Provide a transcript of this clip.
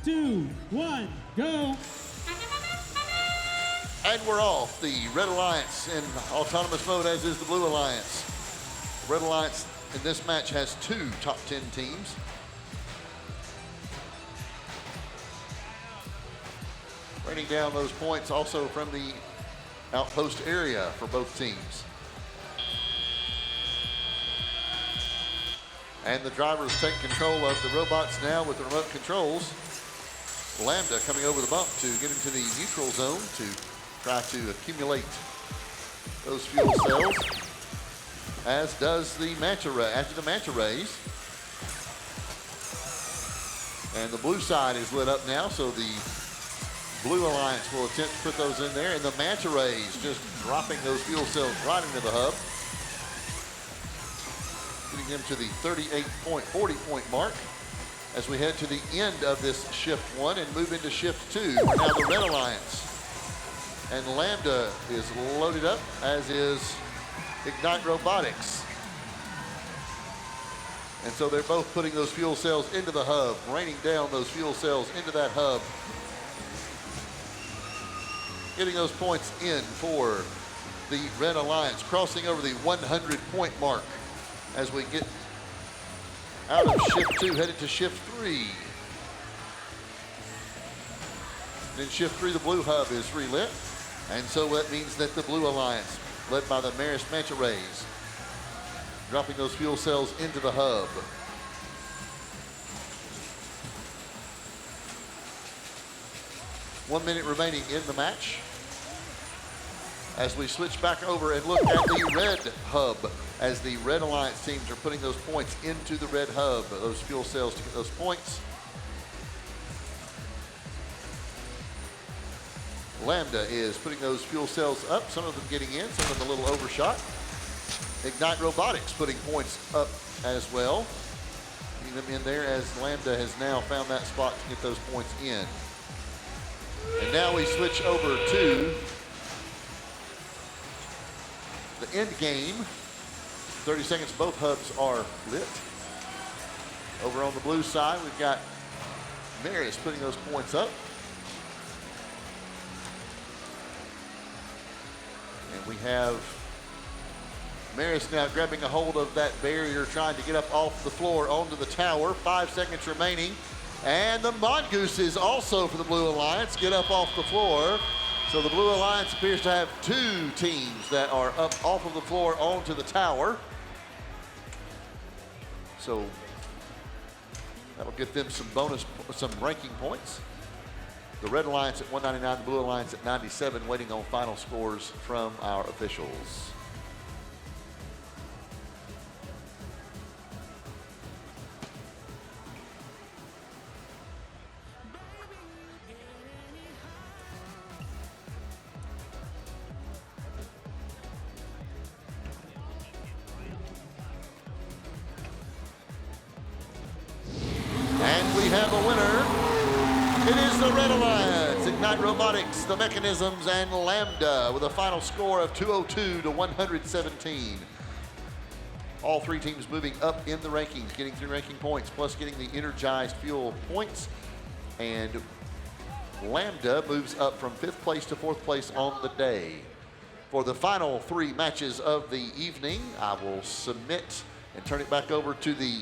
2, 1, go. And we're off. The Red Alliance in autonomous mode, as is the Blue Alliance. The Red Alliance in this match has 2 top 10 teams. Raining down those points also from the outpost area for both teams. And the drivers take control of the robots now with the remote controls. Lambda coming over the bump to get into the neutral zone to try to accumulate those fuel cells, as does the manta ray, after the manta rays. And the blue side is lit up now, so the Blue Alliance will attempt to put those in there, and the manta rays just dropping those fuel cells right into the hub, getting them to the 40 point mark as we head to the end of this shift 1 and move into shift 2. Now the Red Alliance and Lambda is loaded up, as is Ignite Robotics. And so they're both putting those fuel cells into the hub, raining down those fuel cells into that hub, getting those points in for the Red Alliance, crossing over the 100 point mark as we get out of shift 2, headed to shift 3. And in shift 3, the blue hub is relit. And so that means that the Blue Alliance, led by the Maris Manta Rays, dropping those fuel cells into the hub. One minute remaining in the match, as we switch back over and look at the red hub, as the Red Alliance teams are putting those points into the red hub, those fuel cells to get those points. Lambda is putting those fuel cells up, some of them getting in, some of them a little overshot. Ignite Robotics putting points up as well, getting them in there, as Lambda has now found that spot to get those points in. And now we switch over to the end game. 30 seconds, both hubs are lit. Over on the blue side, we've got Marius putting those points up. And we have Marius now grabbing a hold of that barrier, trying to get up off the floor onto the tower. 5 seconds remaining. And the Mongooses also for the Blue Alliance get up off the floor. So the Blue Alliance appears to have 2 teams that are up off of the floor onto the tower. So that'll get them some ranking points. The Red Alliance at 199, the Blue Alliance at 97, waiting on final scores from our officials. We have a winner. It is the Red Alliance, Ignite Robotics, the Mechanisms, and Lambda with a final score of 202 to 117. All 3 teams moving up in the rankings, getting 3 ranking points, plus getting the energized fuel points. And Lambda moves up from 5th place to 4th place on the day. For the final 3 matches of the evening, I will submit and turn it back over to the